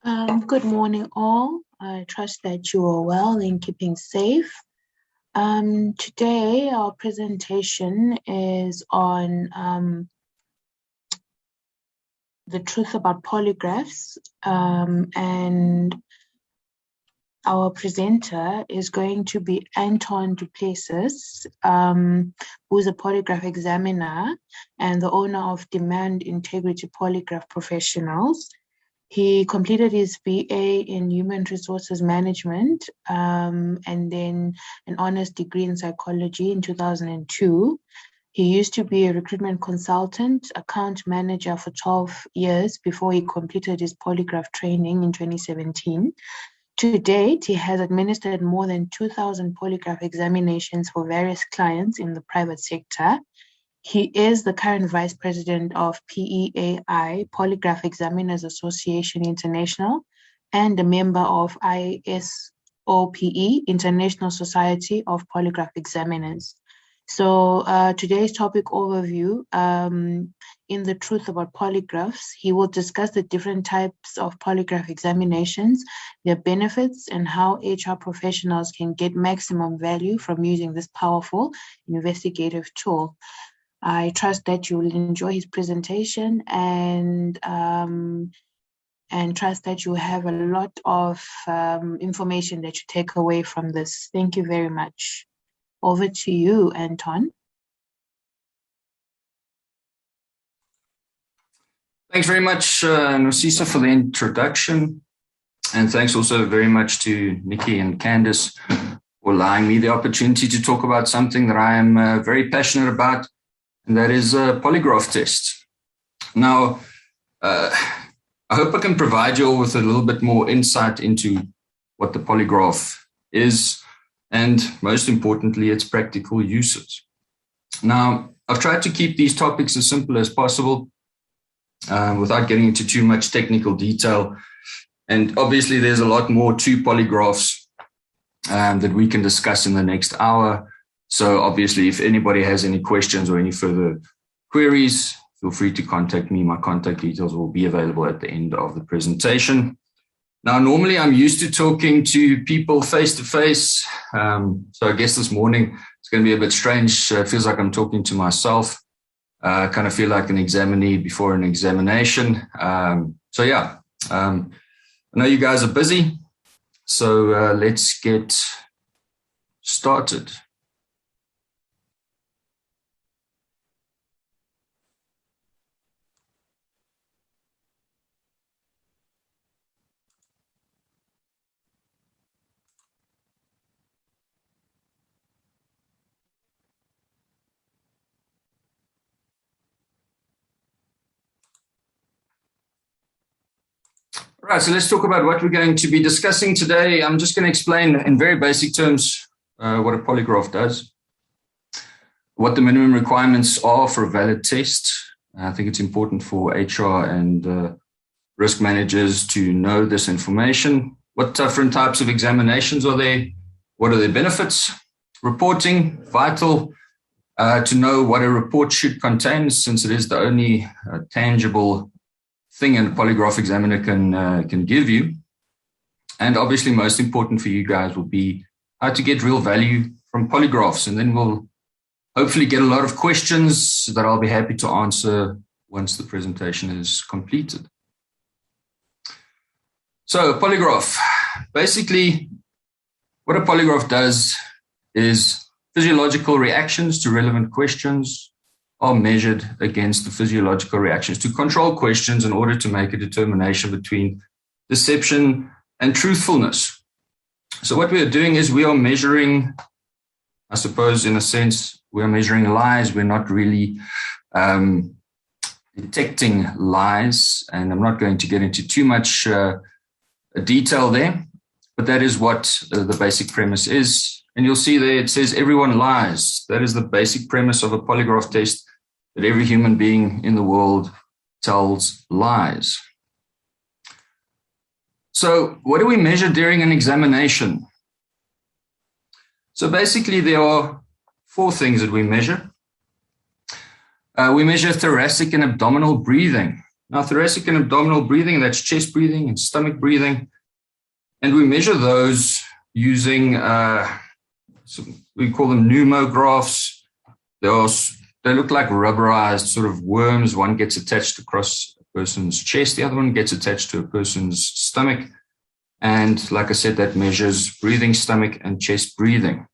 Good morning, all. I trust that you are well and keeping safe. Today, our presentation is on the truth about polygraphs, and our presenter is going to be Anton Duplessis, who's a polygraph examiner and the owner of Demand Integrity Polygraph Professionals. He completed his BA in Human Resources Management and then an honors degree in psychology in 2002. He used to be a recruitment consultant, account manager for 12 years before he completed his polygraph training in 2017. To date, he has administered more than 2,000 polygraph examinations for various clients in the private sector. He is the current vice president of PEAI, Polygraph Examiners Association International, and a member of ISOPE, International Society of Polygraph Examiners. So today's topic overview, in the truth about polygraphs, he will discuss the different types of polygraph examinations, their benefits, and how HR professionals can get maximum value from using this powerful investigative tool. I trust that you will enjoy his presentation and trust that you have a lot of information that you take away from this. Thank you very much. Over to you, Anton. Thanks very much, Nosisa, for the introduction. And thanks also very much to Nikki and Candice for allowing me the opportunity to talk about something that I am very passionate about, and that is a polygraph test. Now, I hope I can provide you all with a little bit more insight into what the polygraph is, and most importantly, its practical uses. Now, I've tried to keep these topics as simple as possible without getting into too much technical detail. And obviously, there's a lot more to polygraphs that we can discuss in the next hour. So obviously, if anybody has any questions or any further queries, feel free to contact me. My contact details will be available at the end of the presentation. Now, normally I'm used to talking to people face to face. So I guess this morning it's going to be a bit strange. It feels like I'm talking to myself. I kind of feel like an examinee before an examination. I know you guys are busy. So let's get started. All right, so let's talk about what we're going to be discussing today. I'm just going to explain in very basic terms what a polygraph does, what the minimum requirements are for a valid test. I think it's important for HR and risk managers to know this information. What different types of examinations are there? What are their benefits? Reporting, vital to know what a report should contain, since it is the only tangible thing a polygraph examiner can give you. And obviously, most important for you guys will be how to get real value from polygraphs. And then we'll hopefully get a lot of questions that I'll be happy to answer once the presentation is completed. So a polygraph, basically what a polygraph does is physiological reactions to relevant questions are measured against the physiological reactions to control questions in order to make a determination between deception and truthfulness. So what we are doing is we are measuring, I suppose in a sense, we are measuring lies. We're not really detecting lies, and I'm not going to get into too much detail there, but that is what the basic premise is. And you'll see there it says everyone lies. That is the basic premise of a polygraph test, that every human being in the world tells lies. So what do we measure during an examination? So basically there are four things that we measure. We measure thoracic and abdominal breathing. Now, thoracic and abdominal breathing, that's chest breathing and stomach breathing. And we measure those using, we call them pneumographs. They look like rubberized sort of worms. One gets attached across a person's chest. The other one gets attached to a person's stomach. And like I said, that measures breathing, stomach, and chest breathing.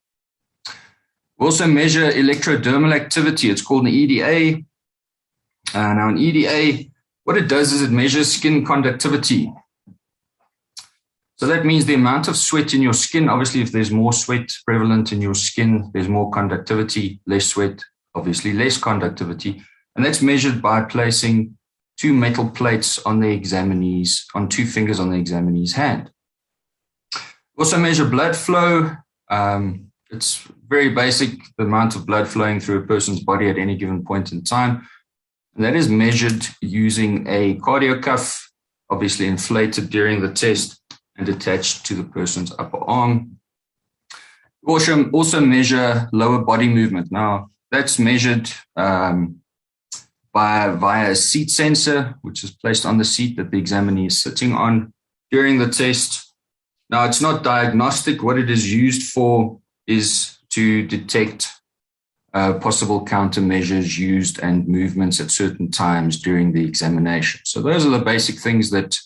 We also measure electrodermal activity. It's called an EDA. Now, an EDA, what it does is it measures skin conductivity. So that means the amount of sweat in your skin. Obviously, if there's more sweat prevalent in your skin, there's more conductivity, less sweat, obviously less conductivity. And that's measured by placing two metal plates on the examinee's, on two fingers on the examinee's hand. We also measure blood flow. It's very basic, the amount of blood flowing through a person's body at any given point in time. And that is measured using a cardio cuff, obviously inflated during the test and attached to the person's upper arm. We also measure lower body movement. Now, that's measured via a seat sensor, which is placed on the seat that the examinee is sitting on during the test. Now, it's not diagnostic. What it is used for is to detect possible countermeasures used and movements at certain times during the examination. So those are the basic things that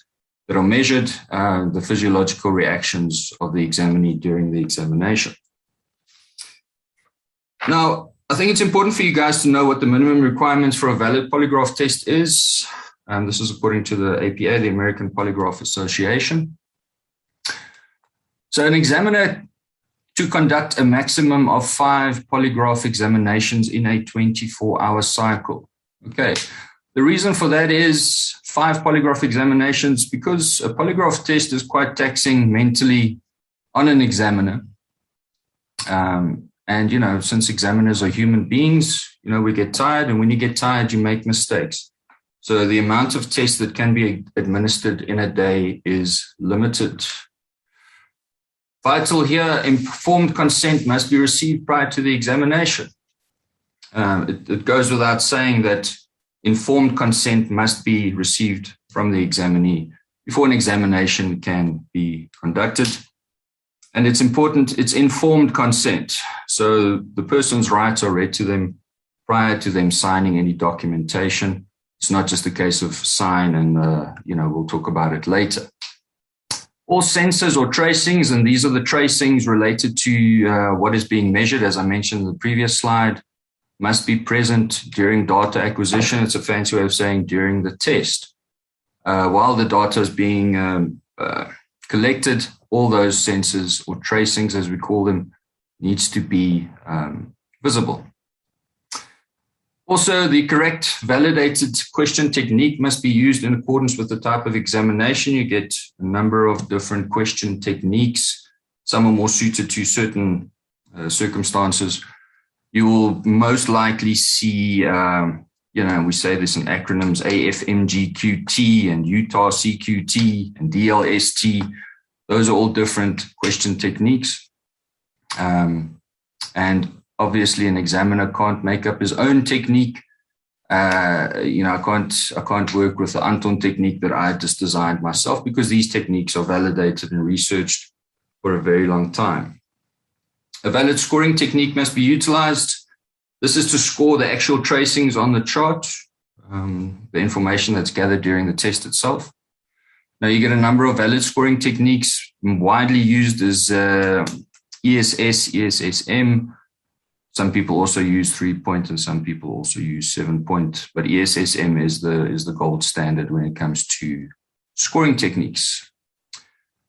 are measured, the physiological reactions of the examinee during the examination. Now, I think it's important for you guys to know what the minimum requirements for a valid polygraph test is. This is according to the APA, the American Polygraph Association. So an examiner to conduct a maximum of 5 polygraph examinations in a 24-hour cycle. Okay. The reason for that is 5 polygraph examinations because a polygraph test is quite taxing mentally on an examiner. And, you know, since examiners are human beings, you know, we get tired, and when you get tired, you make mistakes. So the amount of tests that can be administered in a day is limited. Vital here, informed consent must be received prior to the examination. It goes without saying that informed consent must be received from the examinee before an examination can be conducted. And it's important, it's informed consent. So the person's rights are read to them prior to them signing any documentation. It's not just a case of sign and, you know, we'll talk about it later. All sensors or tracings, and these are the tracings related to what is being measured, as I mentioned in the previous slide, must be present during data acquisition. It's a fancy way of saying during the test. While the data is being collected, all those sensors or tracings, as we call them, needs to be visible. Also, the correct validated question technique must be used in accordance with the type of examination. You get a number of different question techniques. Some are more suited to certain circumstances. You will most likely see, you know, we say this in acronyms, AFMGQT and Utah CQT and DLST. Those are all different question techniques. And obviously, an examiner can't make up his own technique. You know, I can't work with the Anton technique that I just designed myself because these techniques are validated and researched for a very long time. A valid scoring technique must be utilized. This is to score the actual tracings on the chart, the information that's gathered during the test itself. Now, you get a number of valid scoring techniques widely used as ESS, ESSM. Some people also use 3-point and some people also use 7-point, but ESSM is the gold standard when it comes to scoring techniques.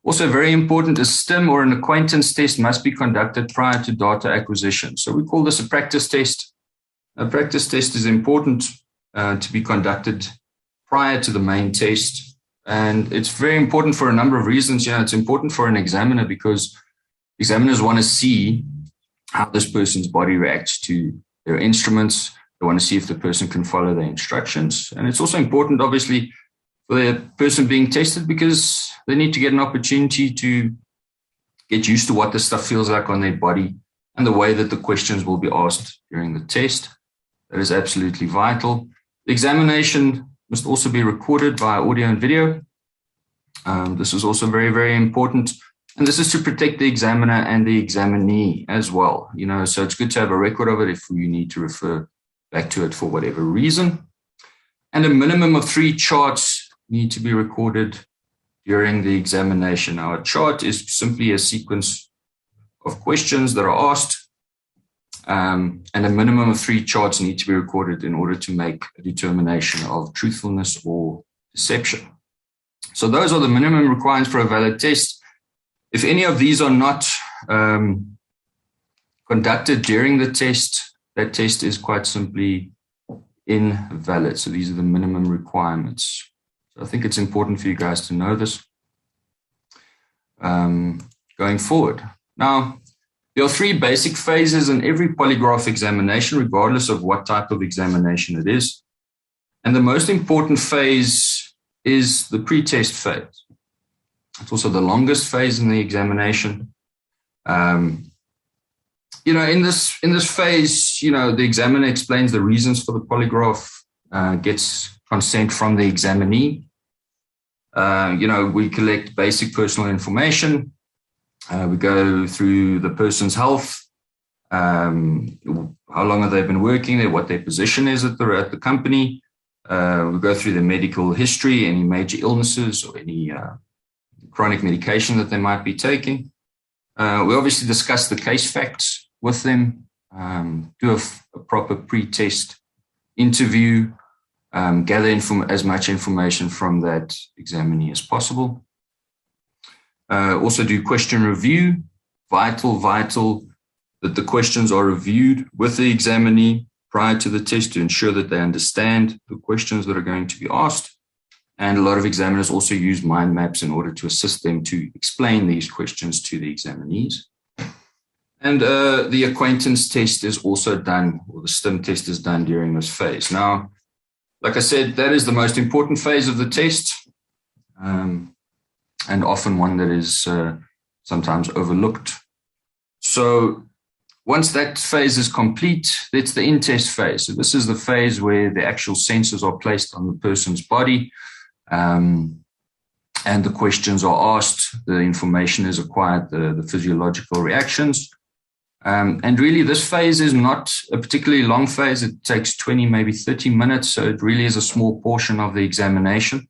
Also very important, a STIM or an acquaintance test must be conducted prior to data acquisition. So we call this a practice test. A practice test is important to be conducted prior to the main test. And it's very important for a number of reasons. You know, it's important for an examiner because examiners want to see how this person's body reacts to their instruments. They want to see if the person can follow their instructions. And it's also important, obviously, for the person being tested because they need to get an opportunity to get used to what this stuff feels like on their body and the way that the questions will be asked during the test. That is absolutely vital. The examination must also be recorded by audio and video. This is also very, very important. And this is to protect the examiner and the examinee as well. So it's good to have a record of it if you need to refer back to it for whatever reason. And a minimum of 3 charts need to be recorded during the examination. Now, a chart is simply a sequence of questions that are asked, and a minimum of 3 charts need to be recorded in order to make a determination of truthfulness or deception. So those are the minimum requirements for a valid test. If any of these are not conducted during the test, that test is quite simply invalid. So these are the minimum requirements. So I think it's important for you guys to know this going forward. Now, there are 3 basic phases in every polygraph examination, regardless of what type of examination it is. And the most important phase is the pre-test phase. It's also the longest phase in the examination. In this phase, the examiner explains the reasons for the polygraph, gets consent from the examinee. We collect basic personal information. We go through the person's health, how long have they been working there, what their position is at the company. We go through the medical history, any major illnesses or any chronic medication that they might be taking. We obviously discuss the case facts with them, do a proper pre-test interview, gather as much information from that examinee as possible. Also do question review, vital that the questions are reviewed with the examinee prior to the test to ensure that they understand the questions that are going to be asked. And a lot of examiners also use mind maps in order to assist them to explain these questions to the examinees. And the acquaintance test is also done, or the STIM test is done during this phase. Now, like I said, that is the most important phase of the test, and often one that is sometimes overlooked. So once that phase is complete, that's the in-test phase. So this is the phase where the actual sensors are placed on the person's body, and the questions are asked, the information is acquired, the physiological reactions. And really, this phase is not a particularly long phase. It takes 20, maybe 30 minutes. So it really is a small portion of the examination,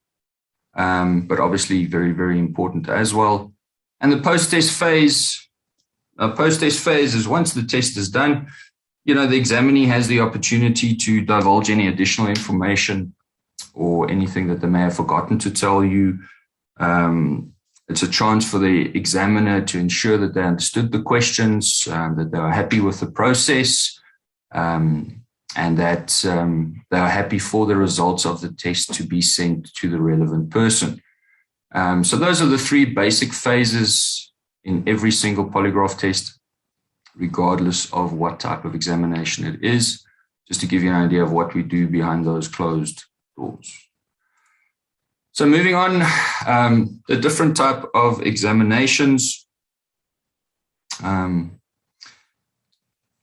but obviously very, very important as well. And the post-test phase is once the test is done, the examinee has the opportunity to divulge any additional information or anything that they may have forgotten to tell you. It's a chance for the examiner to ensure that they understood the questions, that they are happy with the process, and that they are happy for the results of the test to be sent to the relevant person. So those are the 3 basic phases in every single polygraph test, regardless of what type of examination it is, just to give you an idea of what we do behind those closed doors. So moving on, the different type of examinations.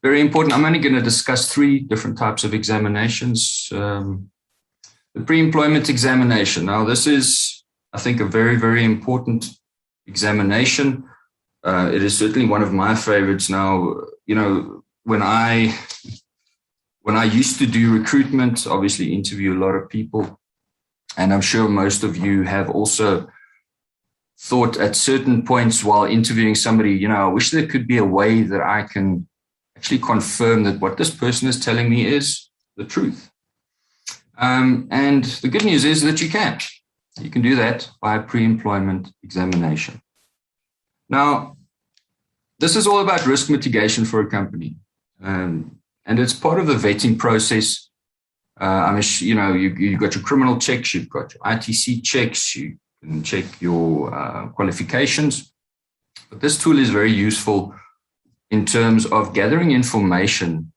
Very important. I'm only going to discuss 3 different types of examinations. The pre-employment examination. Now, this is, I think, a very, very important examination. It is certainly one of my favorites. Now, when I used to do recruitment, obviously interview a lot of people. And I'm sure most of you have also thought at certain points while interviewing somebody, I wish there could be a way that I can actually confirm that what this person is telling me is the truth. And the good news is that you can. You can do that by a pre-employment examination. Now, this is all about risk mitigation for a company. And it's part of the vetting process. You've got your criminal checks, you've got your ITC checks, you can check your qualifications. But this tool is very useful in terms of gathering information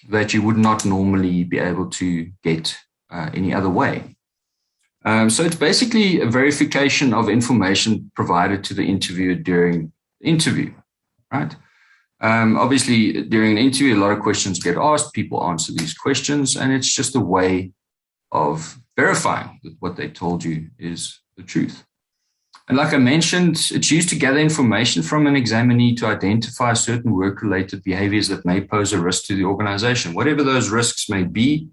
that you would not normally be able to get any other way. So it's basically a verification of information provided to the interviewer during the interview, right? Obviously, during an interview, a lot of questions get asked. People answer these questions, and it's just a way of verifying that what they told you is the truth. And like I mentioned, it's used to gather information from an examinee to identify certain work-related behaviors that may pose a risk to the organization, whatever those risks may be,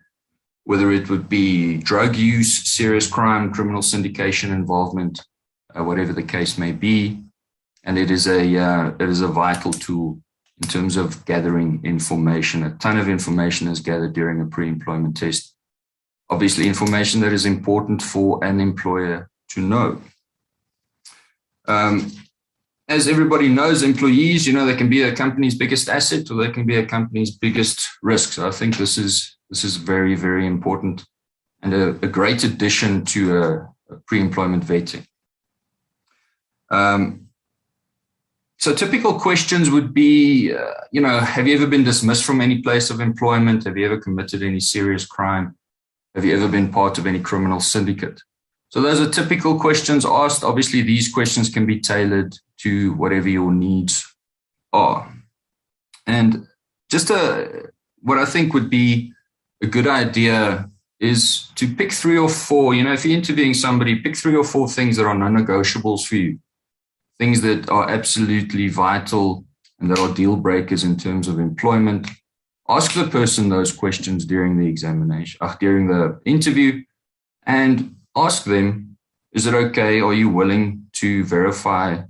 whether it would be drug use, serious crime, criminal syndication involvement, whatever the case may be. And it is a vital tool in terms of gathering information. A ton of information is gathered during a pre-employment test. Obviously, information that is important for an employer to know. As everybody knows, employees, they can be a company's biggest asset or they can be a company's biggest risk. So I think this is very, very important and a great addition to a pre-employment vetting. So typical questions would be, have you ever been dismissed from any place of employment? Have you ever committed any serious crime? Have you ever been part of any criminal syndicate? So those are typical questions asked. Obviously, these questions can be tailored to whatever your needs are. And just what I think would be a good idea is to pick 3 or 4, if you're interviewing somebody, pick 3 or 4 things that are non-negotiables for you, things that are absolutely vital and that are deal breakers in terms of employment. Ask the person those questions during the examination, during the interview, and ask them, is it okay? Are you willing to verify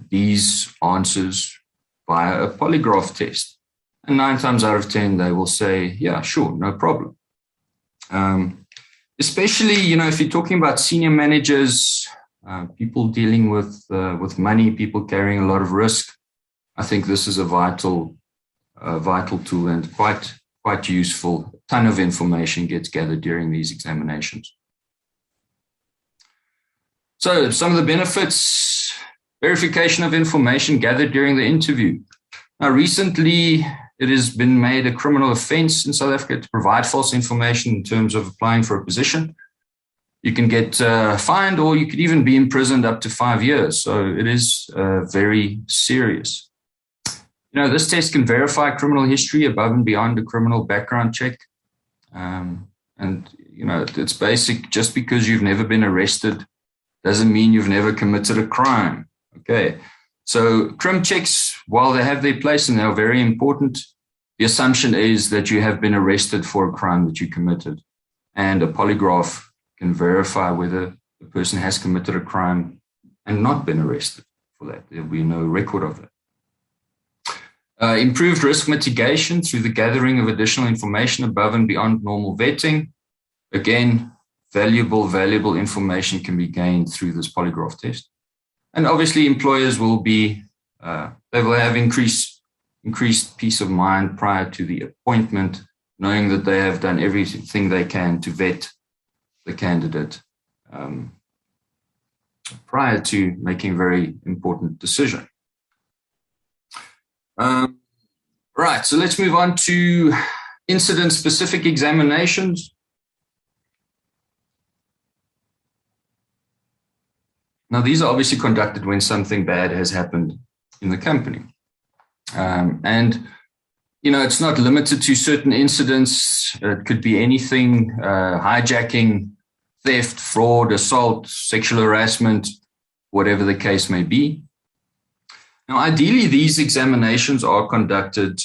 these answers via a polygraph test? And 9 times out of 10, they will say, yeah, sure, no problem. Especially, if you're talking about senior managers, people dealing with money, people carrying a lot of risk, I think this is a vital tool and quite useful. A ton of information gets gathered during these examinations. So some of the benefits: verification of information gathered during the interview. Now, recently, it has been made a criminal offense in South Africa to provide false information in terms of applying for a position. You can get fined, or you could even be imprisoned up to 5 years. So it is very serious. This test can verify criminal history above and beyond a criminal background check. And it's basic. Just because you've never been arrested doesn't mean you've never committed a crime. Okay. So crim checks, while they have their place and they are very important, the assumption is that you have been arrested for a crime that you committed. And a polygraph can verify whether the person has committed a crime and not been arrested for that. There will be no record of that. Improved risk mitigation through the gathering of additional information above and beyond normal vetting. Again, valuable information can be gained through this polygraph test. And obviously, employers will be, they will have increased peace of mind prior to the appointment, knowing that they have done everything they can to vet the candidate prior to making a very important decision. Right, so let's move on to incident-specific examinations. Now, these are obviously conducted when something bad has happened in the company. It's not limited to certain incidents. It could be anything, hijacking, theft, fraud, assault, sexual harassment, whatever the case may be. Now, ideally, these examinations are conducted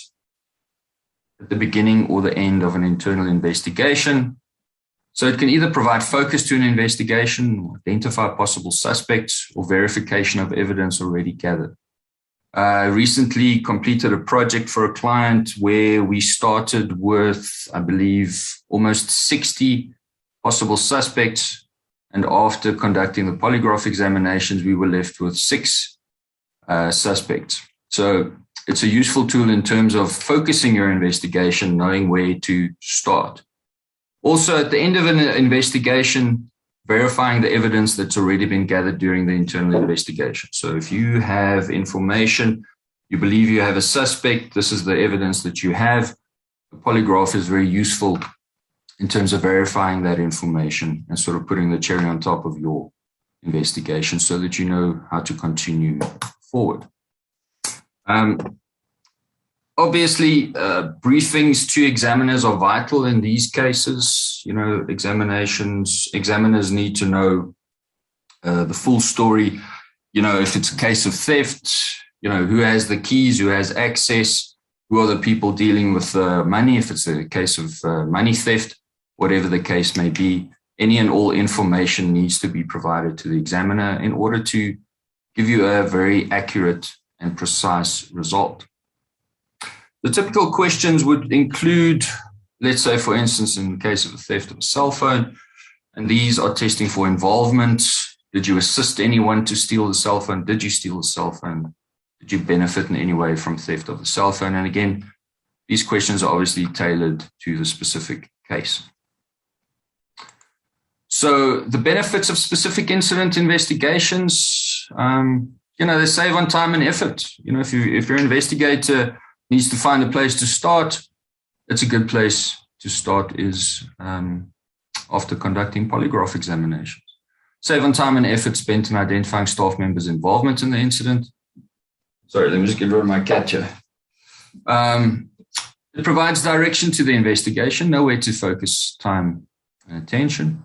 at the beginning or the end of an internal investigation. So it can either provide focus to an investigation, identify possible suspects, or verification of evidence already gathered. I recently completed a project for a client where we started with, I believe, almost 60 possible suspects. And after conducting the polygraph examinations, we were left with 6 suspects. So it's a useful tool in terms of focusing your investigation, knowing where to start. Also, at the end of an investigation, verifying the evidence that's already been gathered during the internal investigation. So if you have information, you believe you have a suspect, this is the evidence that you have. The polygraph is very useful in terms of verifying that information and sort of putting the cherry on top of your investigation so that you know how to continue forward. Obviously, briefings to examiners are vital in these cases. Examiners need to know the full story. If it's a case of theft, who has the keys, who has access, who are the people dealing with money, if it's a case of money theft, whatever the case may be. Any and all information needs to be provided to the examiner in order to give you a very accurate and precise result. The typical questions would include, let's say, for instance, in the case of a theft of a cell phone, and these are testing for involvement. Did you assist anyone to steal the cell phone? Did you steal the cell phone? Did you benefit in any way from theft of the cell phone? And again, these questions are obviously tailored to the specific case. So the benefits of specific incident investigations, they save on time and effort. If your investigator needs to find a place to start, it's a good place to start is after conducting polygraph examinations. Save on time and effort spent in identifying staff members' involvement in the incident. Sorry, let me just get rid of my cat here. It provides direction to the investigation, know where to focus time and attention.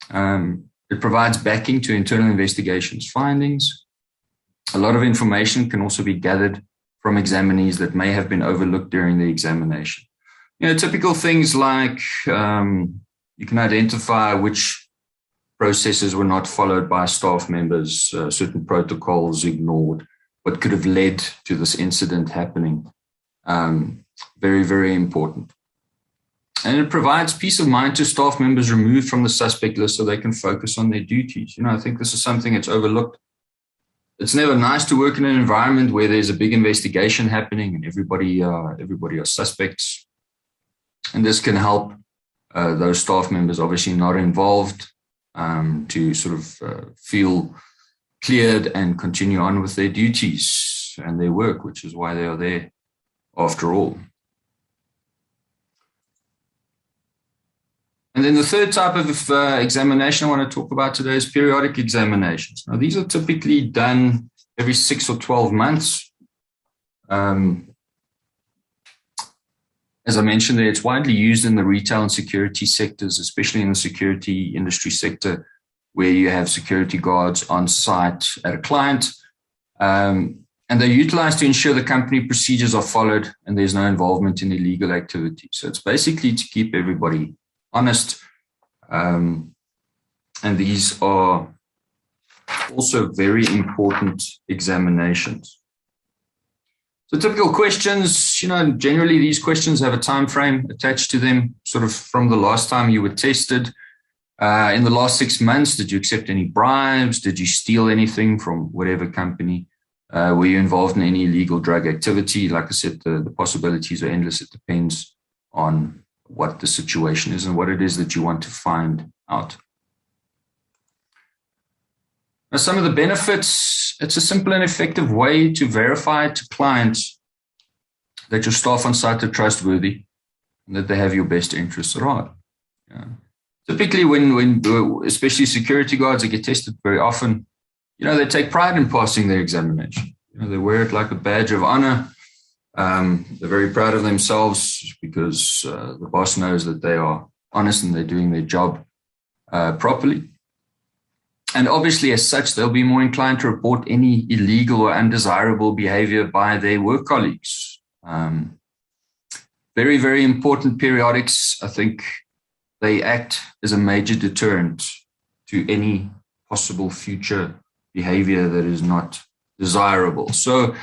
It provides backing to internal investigations findings. A lot of information can also be gathered from examinees that may have been overlooked during the examination. Typical things like you can identify which processes were not followed by staff members, certain protocols ignored, what could have led to this incident happening. Very, very important. And it provides peace of mind to staff members removed from the suspect list so they can focus on their duties. I think this is something that's overlooked. It's never nice to work in an environment where there's a big investigation happening and everybody are suspects. And this can help those staff members obviously not involved to sort of feel cleared and continue on with their duties and their work, which is why they are there after all. And then the third type of examination I want to talk about today is periodic examinations. Now, these are typically done every 6 or 12 months. As I mentioned there, it's widely used in the retail and security sectors, especially in the security industry sector, where you have security guards on site at a client. And they're utilized to ensure the company procedures are followed and there's no involvement in illegal activity. So it's basically to keep everybody honest. And these are also very important examinations. So typical questions, generally these questions have a time frame attached to them, sort of from the last time you were tested. In the last 6 months, did you accept any bribes? Did you steal anything from whatever company? Were you involved in any illegal drug activity? Like I said, the possibilities are endless. It depends on what the situation is and what it is that you want to find out. Now, some of the benefits, it's a simple and effective way to verify to clients that your staff on site are trustworthy and that they have your best interests at heart. Typically, when especially security guards, they get tested very often, they take pride in passing their examination. They wear it like a badge of honor. They're very proud of themselves because the boss knows that they are honest and they're doing their job properly. And obviously, as such, they'll be more inclined to report any illegal or undesirable behavior by their work colleagues. Very, very important periodics. I think they act as a major deterrent to any possible future behavior that is not desirable. So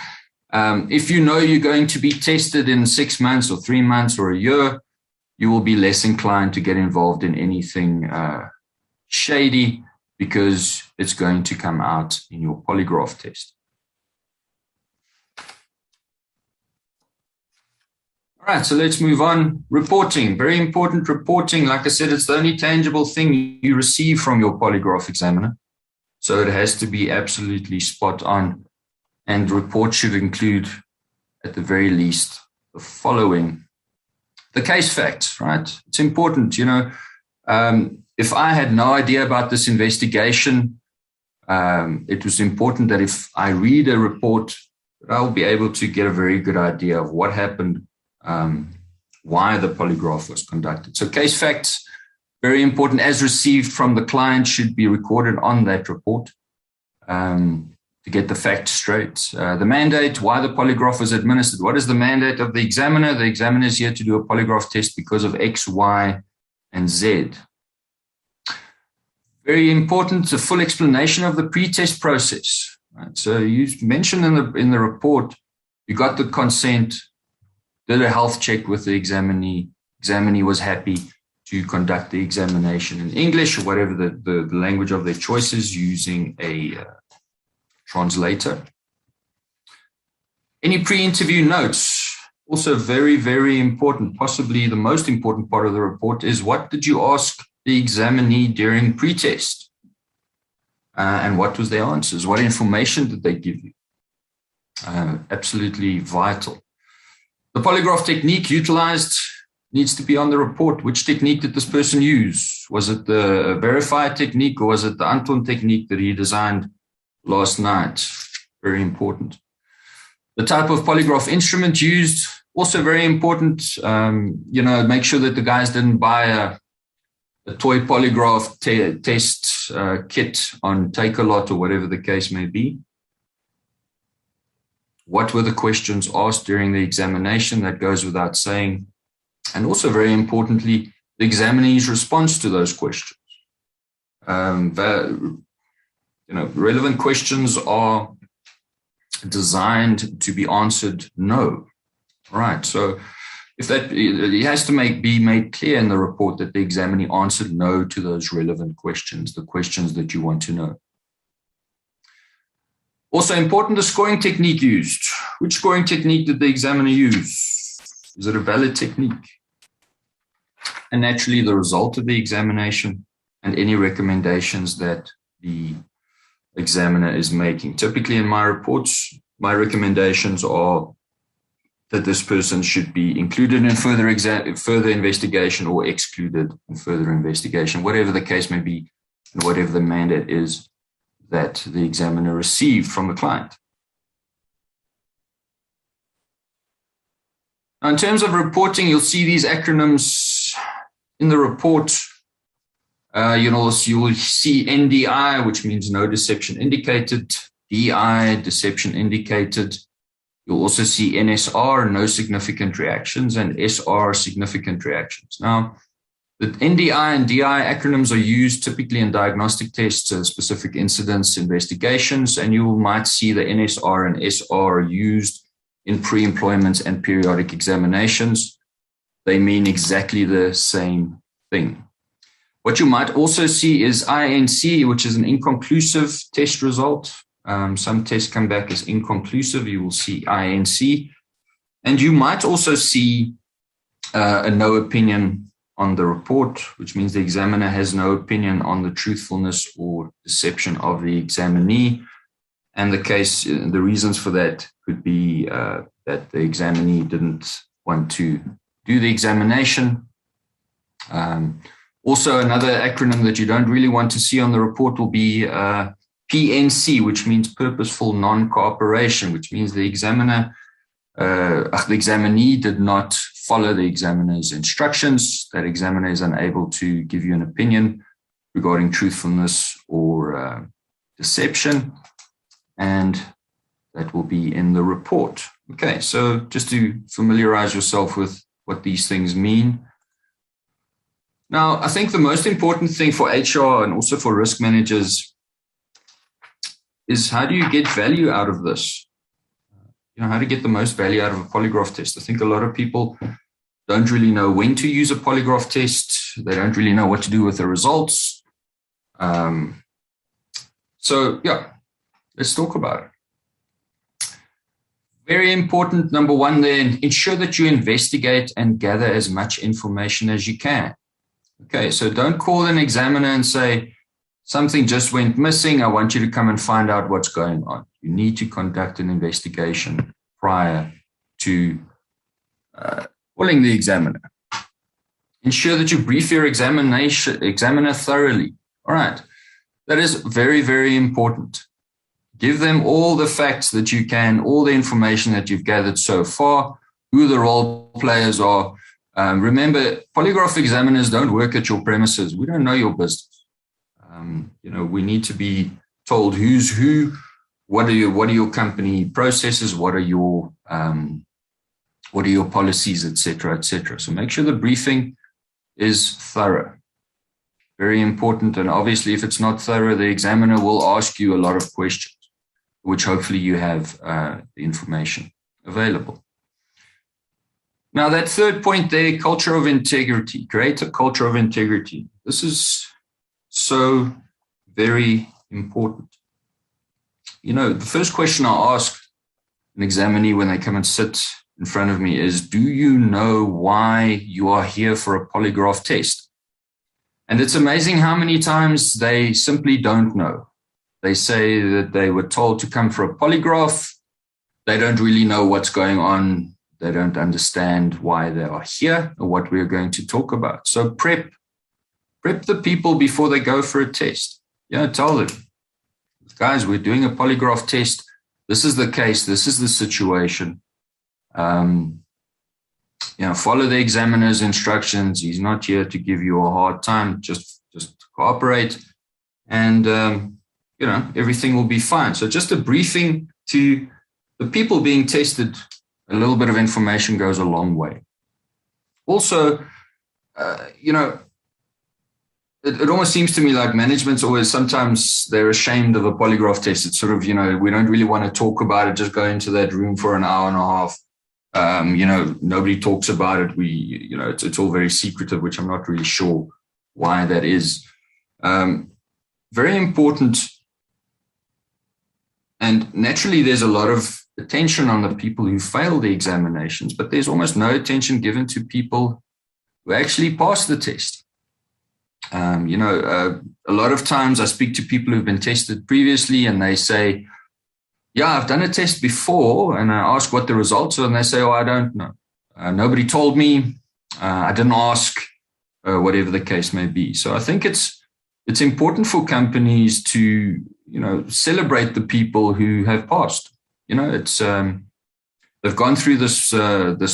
if you know you're going to be tested in 6 months or 3 months or a year, you will be less inclined to get involved in anything shady because it's going to come out in your polygraph test. All right, so let's move on. Reporting, very important reporting. Like I said, it's the only tangible thing you receive from your polygraph examiner. So it has to be absolutely spot on. And report should include, at the very least, the following. The case facts, right? It's important, if I had no idea about this investigation, it was important that if I read a report I'll be able to get a very good idea of what happened, why the polygraph was conducted. So case facts, very important, as received from the client, should be recorded on that report to get the facts straight. The mandate, why the polygraph was administered. What is the mandate of the examiner? The examiner is here to do a polygraph test because of X, Y, and Z. Very important, a full explanation of the pre-test process. Right? So you mentioned in the report, you got the consent, did a health check with the examinee. Examinee was happy to conduct the examination in English or whatever the language of their choice is, using a translator. Any pre-interview notes, also very, very important, possibly the most important part of the report is what did you ask the examinee during pre-test? And what was their answers? What information did they give you? Absolutely vital. The polygraph technique utilized needs to be on the report. Which technique did this person use? Was it the verify technique or was it the Anton technique that he designed last night? Very important. The type of polygraph instrument used, also very important. Make sure that the guys didn't buy a toy polygraph test kit on Takealot or whatever the case may be. What were the questions asked during the examination? That goes without saying. And also very importantly, the examinee's response to those questions. Relevant questions are designed to be answered no. Right. So if that, it has to be made clear in the report that the examinee answered no to those relevant questions, the questions that you want to know. Also important, the scoring technique used. Which scoring technique did the examiner use? Is it a valid technique? And naturally, the result of the examination and any recommendations that the examiner is making. Typically in my reports, my recommendations are that this person should be included in further investigation or excluded in further investigation, whatever the case may be, and whatever the mandate is that the examiner received from the client. Now, in terms of reporting, you'll see these acronyms in the report. You will see NDI, which means no deception indicated, DI, deception indicated. You'll also see NSR, no significant reactions, and SR, significant reactions. Now, the NDI and DI acronyms are used typically in diagnostic tests, specific incidents, investigations, and you might see the NSR and SR used in pre-employment and periodic examinations. They mean exactly the same thing. What you might also see is INC, which is an inconclusive test result. Some tests come back as inconclusive. You will see INC. And you might also see a no opinion on the report, which means the examiner has no opinion on the truthfulness or deception of the examinee. And the reasons for that could be that the examinee didn't want to do the examination. Also, another acronym that you don't really want to see on the report will be PNC, which means purposeful non-cooperation, which means the examinee did not follow the examiner's instructions. That examiner is unable to give you an opinion regarding truthfulness or deception, and that will be in the report. Okay, so just to familiarize yourself with what these things mean. Now, I think the most important thing for HR and also for risk managers is how do you get value out of this? How to get the most value out of a polygraph test. I think a lot of people don't really know when to use a polygraph test. They don't really know what to do with the results. Let's talk about it. Very important, number one then, ensure that you investigate and gather as much information as you can. Okay, so don't call an examiner and say, something just went missing. I want you to come and find out what's going on. You need to conduct an investigation prior to calling the examiner. Ensure that you brief your examiner thoroughly. All right, that is very, very important. Give them all the facts that you can, all the information that you've gathered so far, who the role players are. Remember, polygraph examiners don't work at your premises. We don't know your business. We need to be told who's who, what are your company processes, what are your policies, etc., etc. So make sure the briefing is thorough. Very important. And obviously, if it's not thorough, the examiner will ask you a lot of questions, which hopefully you have the information available. Now, that third point there, culture of integrity, create a culture of integrity. This is so very important. The first question I ask an examinee when they come and sit in front of me is, do you know why you are here for a polygraph test? And it's amazing how many times they simply don't know. They say that they were told to come for a polygraph. They don't really know what's going on. They don't understand why they are here or what we're going to talk about. So prep the people before they go for a test. Tell them, guys, we're doing a polygraph test. This is the case. This is the situation. Follow the examiner's instructions. He's not here to give you a hard time. Just cooperate, and everything will be fine. So just a briefing to the people being tested. A little bit of information goes a long way. Also, it almost seems to me like management's always, sometimes they're ashamed of a polygraph test. It's sort of, we don't really want to talk about it. Just go into that room for an hour and a half. Nobody talks about it. It's all very secretive, which I'm not really sure why that is. Very important. And naturally, there's a lot of attention on the people who fail the examinations, but there's almost no attention given to people who actually pass the test. A lot of times I speak to people who've been tested previously and they say, yeah, I've done a test before, and I ask what the results are, and they say, oh, I don't know. Nobody told me. I didn't ask, whatever the case may be. So I think it's important for companies to, celebrate the people who have passed. They've gone through this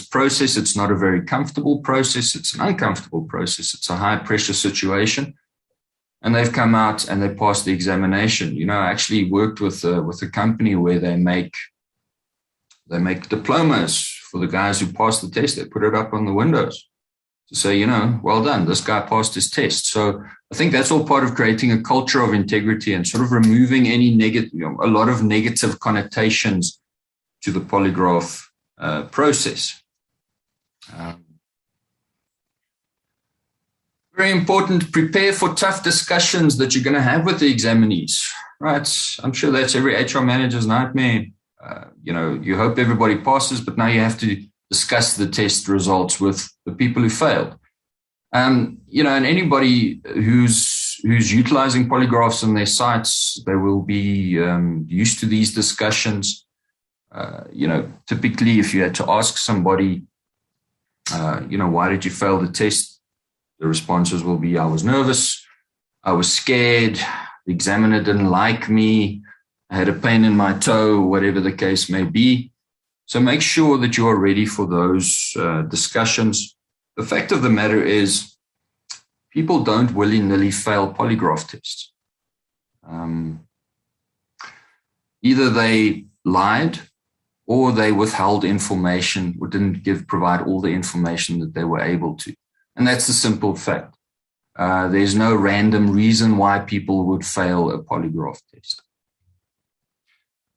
process. It's not a very comfortable process. It's an uncomfortable process. It's a high pressure situation. And they've come out and they passed the examination. I actually worked with a company where they make diplomas for the guys who passed the test. They put it up on the windows to say, well done, this guy passed his test. So I think that's all part of creating a culture of integrity and sort of removing any a lot of negative connotations to the polygraph process. Very important, prepare for tough discussions that you're going to have with the examinees, right? I'm sure that's every HR manager's nightmare. You hope everybody passes, but now you have to discuss the test results with the people who failed. And anybody who's utilizing polygraphs on their sites, they will be used to these discussions. Typically, if you had to ask somebody, why did you fail the test? The responses will be, I was nervous, I was scared, the examiner didn't like me, I had a pain in my toe, whatever the case may be. So make sure that you are ready for those discussions. The fact of the matter is, people don't willy-nilly fail polygraph tests. Either they lied or they withheld information or didn't provide all the information that they were able to. And that's the simple fact. There's no random reason why people would fail a polygraph test.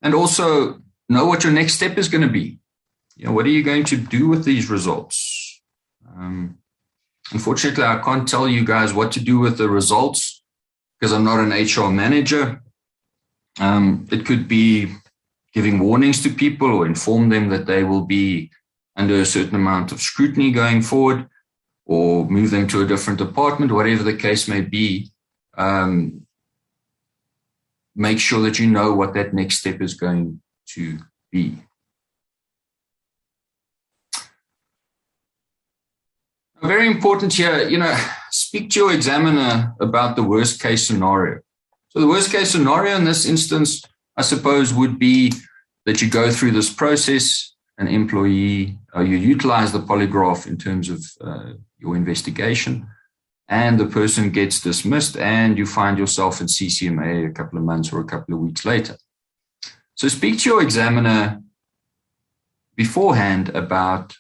And also know what your next step is going to be. What are you going to do with these results? Unfortunately, I can't tell you guys what to do with the results because I'm not an HR manager. It could be giving warnings to people or inform them that they will be under a certain amount of scrutiny going forward, or move them to a different department, whatever the case may be. Make sure that you know what that next step is going to be. Very important here, speak to your examiner about the worst case scenario. So the worst case scenario in this instance, I suppose, would be that you go through this process, an employee, or you utilize the polygraph in terms of your investigation, and the person gets dismissed and you find yourself in CCMA a couple of months or a couple of weeks later. So speak to your examiner beforehand about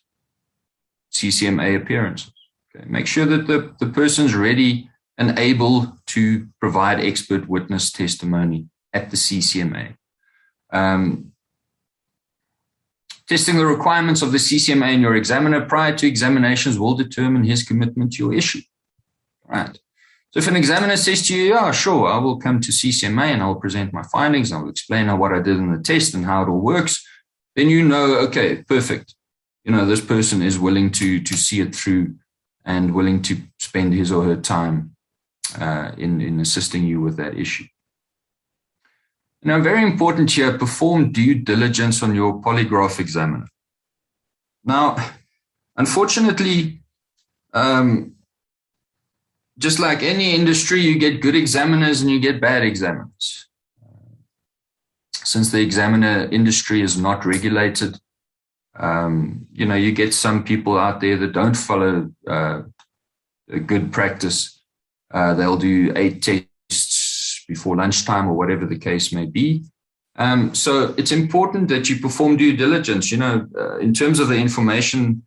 CCMA appearances. Okay. Make sure that the person's ready and able to provide expert witness testimony at the CCMA. Testing the requirements of the CCMA and your examiner prior to examinations will determine his commitment to your issue. Right. So if an examiner says to you, yeah, sure, I will come to CCMA and I'll present my findings, and I'll explain what I did in the test and how it all works, then you know, okay, perfect. This person is willing to see it through and willing to spend his or her time in assisting you with that issue. Now, very important here, perform due diligence on your polygraph examiner. Now, unfortunately, just like any industry, you get good examiners and you get bad examiners. Since the examiner industry is not regulated, you get some people out there that don't follow a good practice. They'll do 8 tests before lunchtime or whatever the case may be. So it's important that you perform due diligence. In terms of the information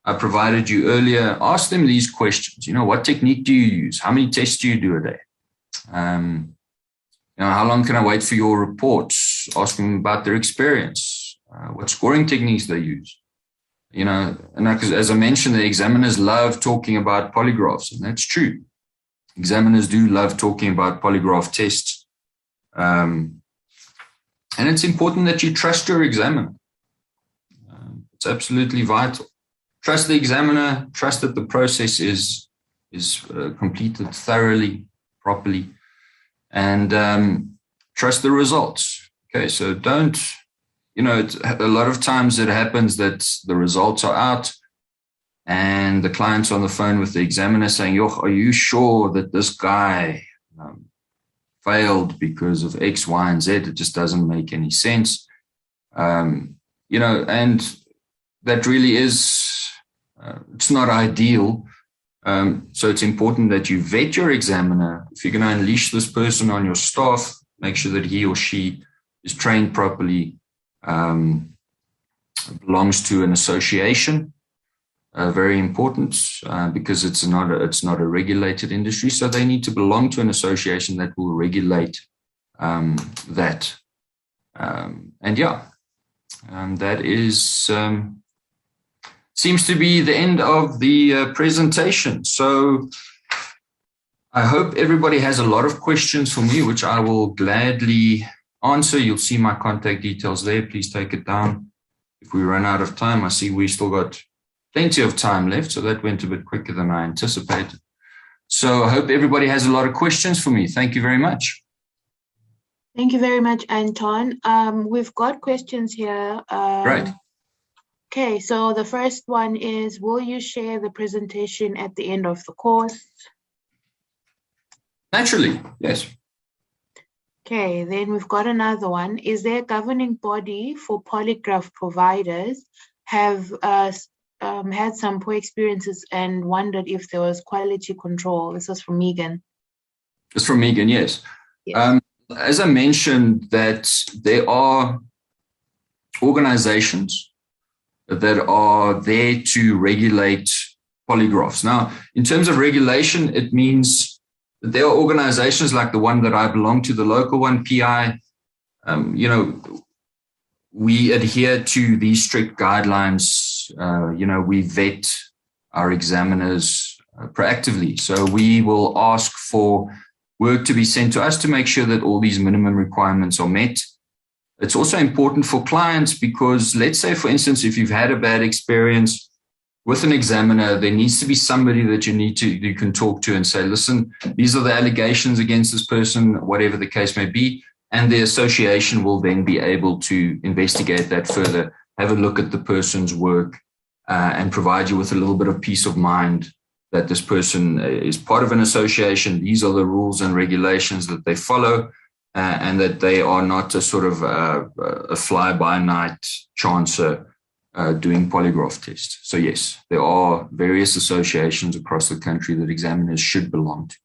I provided you earlier, ask them these questions. What technique do you use? How many tests do you do a day? How long can I wait for your reports? Ask them about their experience. What scoring techniques they use. And as I mentioned, the examiners love talking about polygraphs, and that's true. Examiners do love talking about polygraph tests. And it's important that you trust your examiner. It's absolutely vital. Trust the examiner, trust that the process is completed thoroughly, properly, and trust the results. Okay, so don't, a lot of times it happens that the results are out and the client's on the phone with the examiner saying, are you sure that this guy failed because of X, Y, and Z? It just doesn't make any sense. And that really is, it's not ideal. So it's important that you vet your examiner. If you're going to unleash this person on your staff, make sure that he or she is trained properly, belongs to an association. Very important because it's not a regulated industry. So they need to belong to an association that will regulate that. That is seems to be the end of the presentation. So I hope everybody has a lot of questions for me, which I will gladly answer. You'll see my contact details there. Please take it down. If we run out of time, I see we still got plenty of time left. So that went a bit quicker than I anticipated. So I hope everybody has a lot of questions for me. Thank you very much. Thank you very much, Anton. We've got questions here. Right. Okay, so the first one is, will you share the presentation at the end of the course? Naturally, yes. Okay, then we've got another one. Is there a governing body for polygraph providers? Have had some poor experiences and wondered if there was quality control. This is from Megan. It's from Megan, yes. Yes. As I mentioned, that there are organizations that are there to regulate polygraphs. Now, in terms of regulation, it means that there are organizations like the one that I belong to, the local one, PI. We adhere to these strict guidelines. We vet our examiners proactively. So we will ask for work to be sent to us to make sure that all these minimum requirements are met. It's also important for clients because, let's say, for instance, if you've had a bad experience with an examiner, there needs to be somebody that you can talk to and say, listen, these are the allegations against this person, whatever the case may be. And the association will then be able to investigate that further, have a look at the person's work, and provide you with a little bit of peace of mind that this person is part of an association. These are the rules and regulations that they follow. and that they are not a sort of a fly-by-night chancer doing polygraph tests. So yes, there are various associations across the country that examiners should belong to.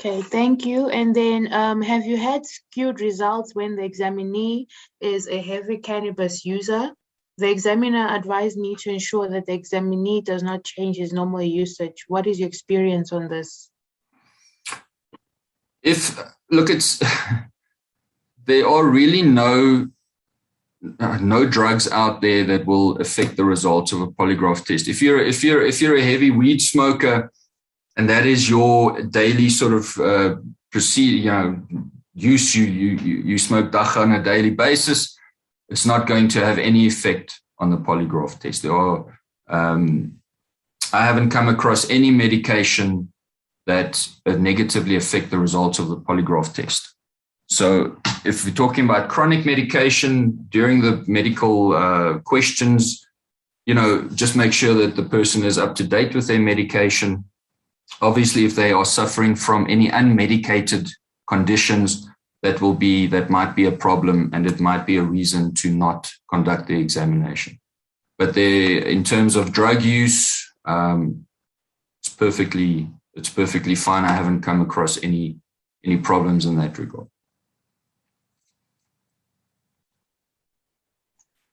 Okay, thank you. And then have you had skewed results when the examinee is a heavy cannabis user? The examiner advised me to ensure that the examinee does not change his normal usage. What is your experience on this? There are really no drugs out there that will affect the results of a polygraph test. If you're a heavy weed smoker, and that is your daily sort of use, you smoke dacha on a daily basis, it's not going to have any effect on the polygraph test. I haven't come across any medication that negatively affect the results of the polygraph test. So if we're talking about chronic medication during the medical questions, just make sure that the person is up to date with their medication. Obviously, if they are suffering from any unmedicated conditions, that might be a problem, and it might be a reason to not conduct the examination. But in terms of drug use, it's perfectly fine. I haven't come across any problems in that regard.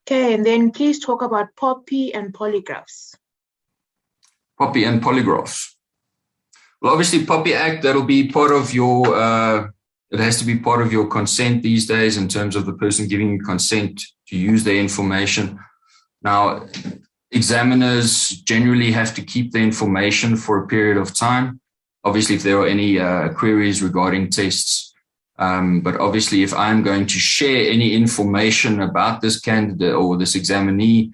Okay, and then please talk about POPI and polygraphs. POPI and polygraphs. Well, obviously, POPI Act, that'll be part of your, it has to be part of your consent these days in terms of the person giving you consent to use their information. Now, examiners generally have to keep the information for a period of time. Obviously, if there are any queries regarding tests, but obviously, if I'm going to share any information about this candidate or this examinee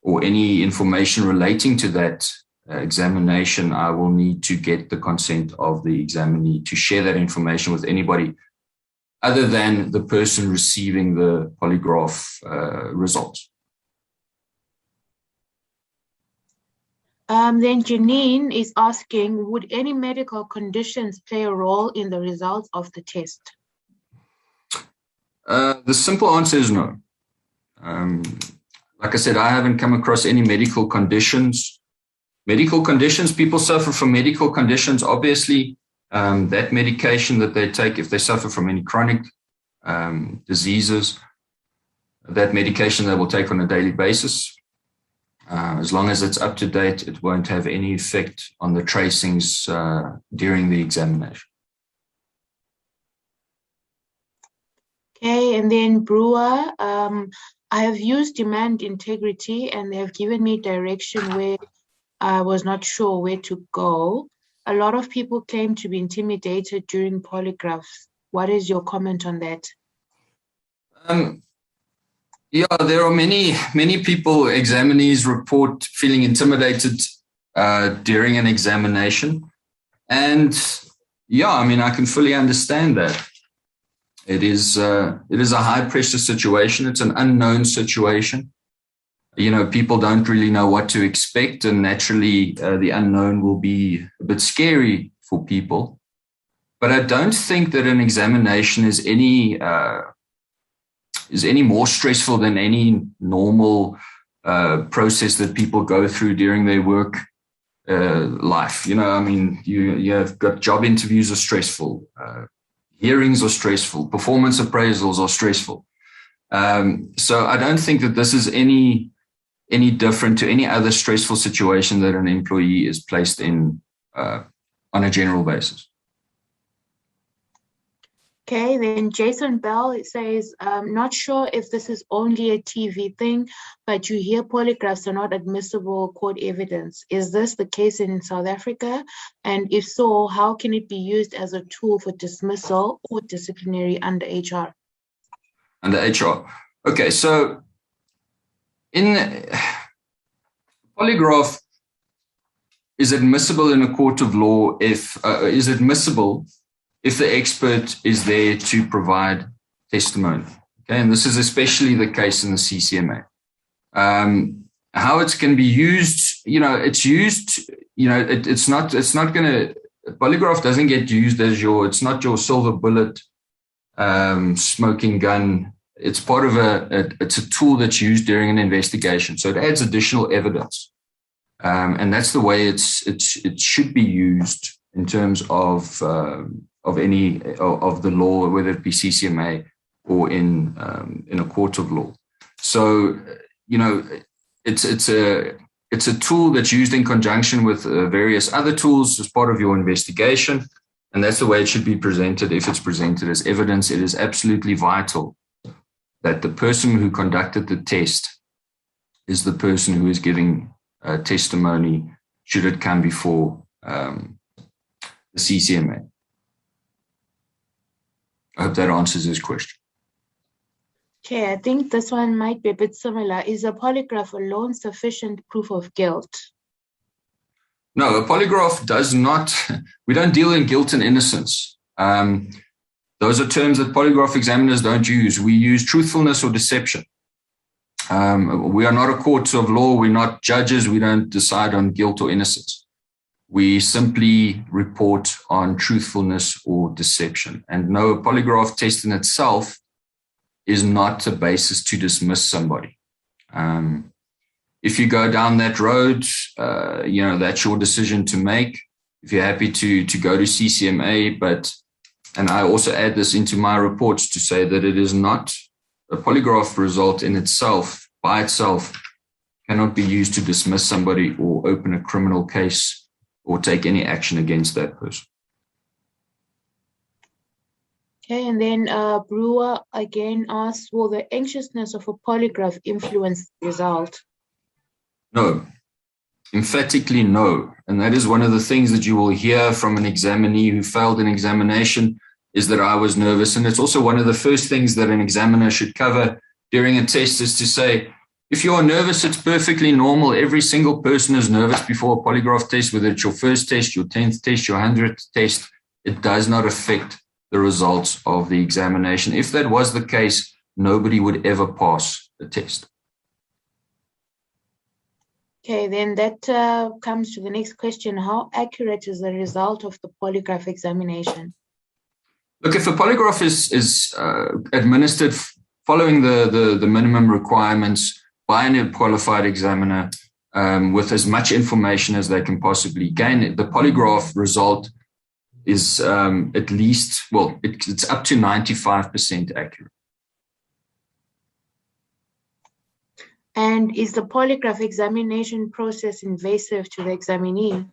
or any information relating to that examination, I will need to get the consent of the examinee to share that information with anybody other than the person receiving the polygraph results. Then Janine is asking, would any medical conditions play a role in the results of the test? The simple answer is no. Like I said, I haven't come across any medical conditions. Medical conditions, people suffer from medical conditions. Obviously, that medication that they take, if they suffer from any chronic diseases, that medication they will take on a daily basis. As long as it's up to date, it won't have any effect on the tracings during the examination. Okay, and then Brewer, I have used demand integrity and they have given me direction where I was not sure where to go. A lot of people claim to be intimidated during polygraphs. What is your comment on that? Yeah, there are many people, examinees report feeling intimidated during an examination. And yeah, I mean, I can fully understand that. It is a high pressure situation. It's an unknown situation. People don't really know what to expect, and naturally the unknown will be a bit scary for people. But I don't think that an examination is any more stressful than any normal process that people go through during their work life. You have got job interviews are stressful, hearings are stressful, performance appraisals are stressful. So I don't think that this is any different to any other stressful situation that an employee is placed in on a general basis. Okay, then Jason Bell says, not sure if this is only a TV thing, but you hear polygraphs are not admissible court evidence. Is this the case in South Africa? And if so, how can it be used as a tool for dismissal or disciplinary under HR? Under HR. Okay, so in polygraph is admissible in a court of law if the expert is there to provide testimony. Okay, and this is especially the case in the CCMA. How it can be used it's used, it's not going to, polygraph doesn't get used as it's not your silver bullet, smoking gun. It's part of it's a tool that's used during an investigation. So it adds additional evidence. And that's the way it should be used in terms of any of the law, whether it be CCMA or in a court of law. So, it's a tool that's used in conjunction with various other tools as part of your investigation. And that's the way it should be presented. If it's presented as evidence, it is absolutely vital that the person who conducted the test is the person who is giving testimony should it come before the CCMA. I hope that answers his question. Okay, I think this one might be a bit similar. Is a polygraph alone sufficient proof of guilt? No, a polygraph does not. We don't deal in guilt and innocence. Those are terms that polygraph examiners don't use. We use truthfulness or deception. We are not a court of law. We're not judges. We don't decide on guilt or innocence. We simply report on truthfulness or deception. And no, a polygraph test in itself is not a basis to dismiss somebody. If you go down that road, that's your decision to make. If you're happy to go to CCMA, and I also add this into my reports to say that it is not a polygraph result in itself, by itself, cannot be used to dismiss somebody or open a criminal case or take any action against that person. Okay, and then Brewer again asks, will the anxiousness of a polygraph influence the result? No, emphatically no. And that is one of the things that you will hear from an examinee who failed an examination is that I was nervous. And it's also one of the first things that an examiner should cover during a test is to say, if you are nervous, it's perfectly normal. Every single person is nervous before a polygraph test, whether it's your first test, your 10th test, your 100th test. It does not affect the results of the examination. If that was the case, nobody would ever pass the test. Okay, then that comes to the next question. How accurate is the result of the polygraph examination? Look, if a polygraph is administered following the minimum requirements by an qualified examiner with as much information as they can possibly gain, the polygraph result is at least, it's up to 95% accurate. And is the polygraph examination process invasive to the examinee?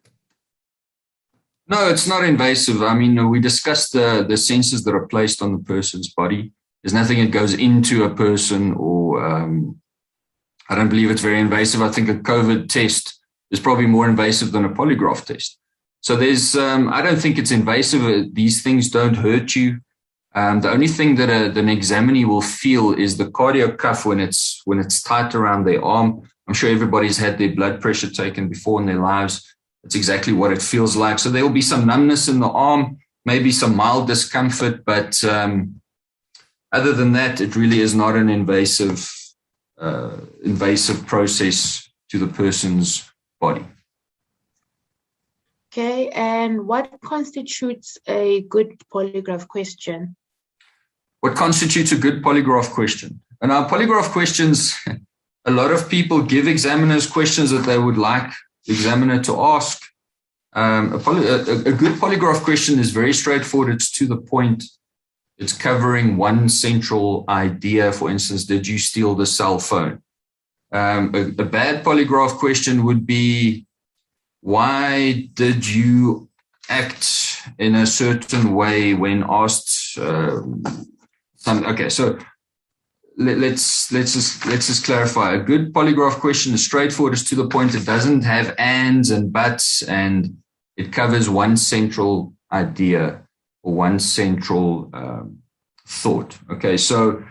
No, it's not invasive. I mean, we discussed the sensors that are placed on the person's body. There's nothing that goes into a person or I don't believe it's very invasive. I think a COVID test is probably more invasive than a polygraph test. So there's, I don't think it's invasive. These things don't hurt you. The only thing that an examinee will feel is the cardio cuff when it's tight around their arm. I'm sure everybody's had their blood pressure taken before in their lives. It's exactly what it feels like. So there will be some numbness in the arm, maybe some mild discomfort, but other than that, it really is not an invasive process to the person's body. Okay, and what constitutes a good polygraph question? What constitutes a good polygraph question? And our polygraph questions, a lot of people give examiners questions that they would like the examiner to ask. A good polygraph question is very straightforward. It's to the point. It's covering one central idea. For instance, did you steal the cell phone? A bad polygraph question would be, why did you act in a certain way when asked Okay, so let's just clarify. A good polygraph question is straightforward, it's to the point. It doesn't have ands and buts, and it covers one central idea or one central thought. Okay, so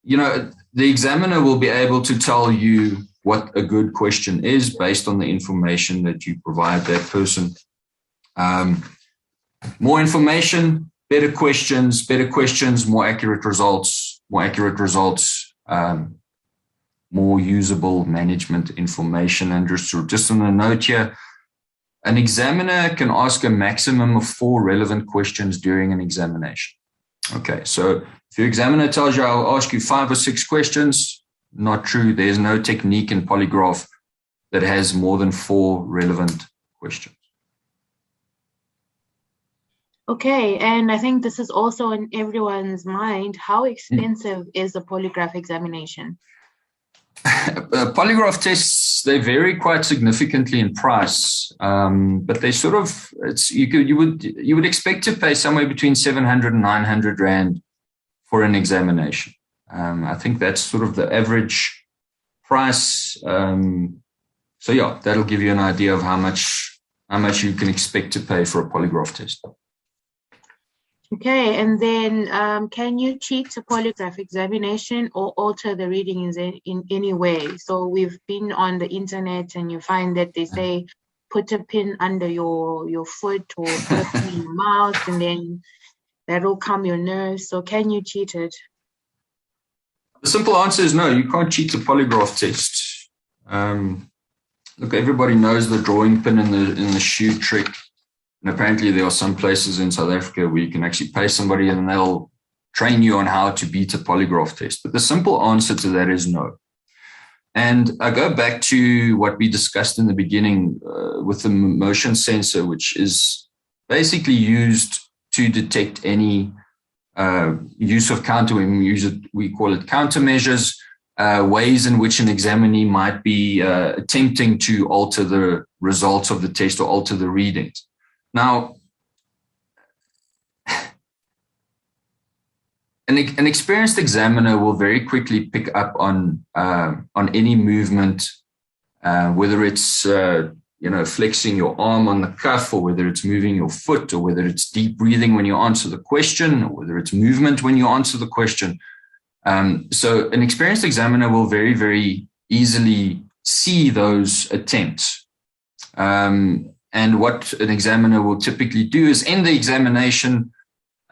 the examiner will be able to tell you what a good question is based on the information that you provide that person. More information, better questions, more accurate results, more more usable management information. And just on a note here, an examiner can ask a maximum of 4 relevant questions during an examination. Okay, so if your examiner tells you I'll ask you 5 or 6 questions, not true. There's no technique in polygraph that has more than 4 relevant questions. Okay, and I think this is also in everyone's mind. How expensive is a polygraph examination? Polygraph tests, they vary quite significantly in price, but they sort of, you would expect to pay somewhere between 700 and 900 Rand for an examination. I think that's sort of the average price. So yeah, that'll give you an idea of how much you can expect to pay for a polygraph test. Okay, and then can you cheat a polygraph examination or alter the readings in any way? So we've been on the internet and you find that they say put a pin under your foot or put a pin in your mouth, and then that'll calm your nerves. So can you cheat it? The simple answer is no, you can't cheat a polygraph test. Look, everybody knows the drawing pin in the shoe trick. And apparently there are some places in South Africa where you can actually pay somebody and they'll train you on how to beat a polygraph test. But the simple answer to that is no. And I go back to what we discussed in the beginning with the motion sensor, which is basically used to detect any use of we call it countermeasures, ways in which an examinee might be attempting to alter the results of the test or alter the readings. Now, an experienced examiner will very quickly pick up on any movement, whether it's flexing your arm on the cuff, or whether it's moving your foot, or whether it's deep breathing when you answer the question, or whether it's movement when you answer the question. So an experienced examiner will very, very easily see those attempts. And what an examiner will typically do is end the examination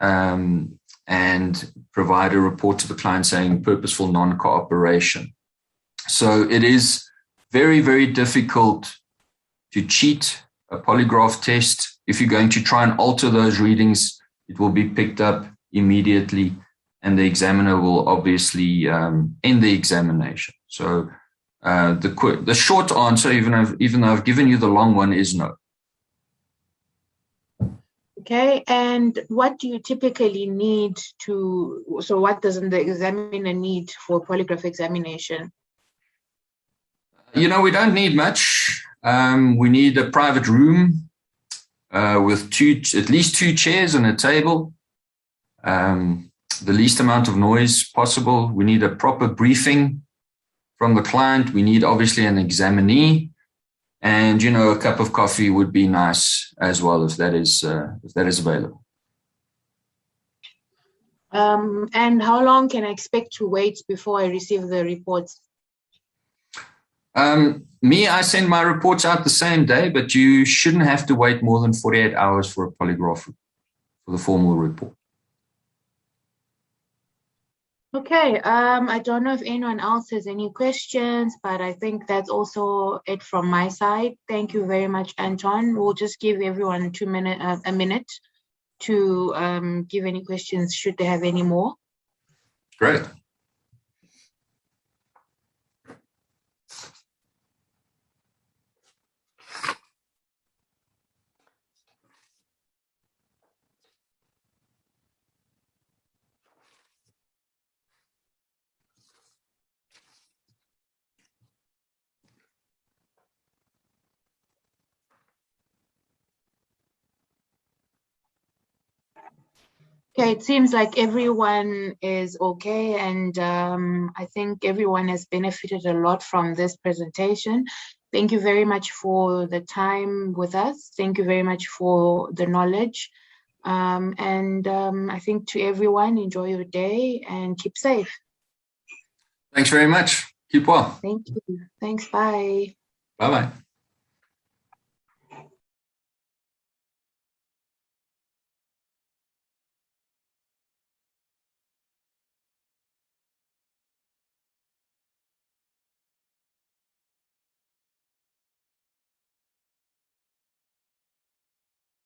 and provide a report to the client saying purposeful non-cooperation. So it is very, very difficult to cheat a polygraph test. If you're going to try and alter those readings, it will be picked up immediately, and the examiner will obviously end the examination. So the short answer, even though I've given you the long one, is no. Okay, and what do you typically need so what does the examiner need for a polygraph examination? We don't need much. We need a private room with at least 2 chairs and a table. The least amount of noise possible. We need a proper briefing from the client. We need obviously an examinee. And, a cup of coffee would be nice as well if that is available. And how long can I expect to wait before I receive the reports? I send my reports out the same day, but you shouldn't have to wait more than 48 hours for a polygraph for the formal report. Okay, I don't know if anyone else has any questions, but I think that's also it from my side. Thank you very much, Anton. We'll just give everyone a minute to give any questions should they have any more. Great. Okay, it seems like everyone is okay, and I think everyone has benefited a lot from this presentation. Thank you very much for the time with us. Thank you very much for the knowledge. I think to everyone, enjoy your day and keep safe. Thanks very much. Keep well. Thank you. Thanks. Bye. Bye-bye.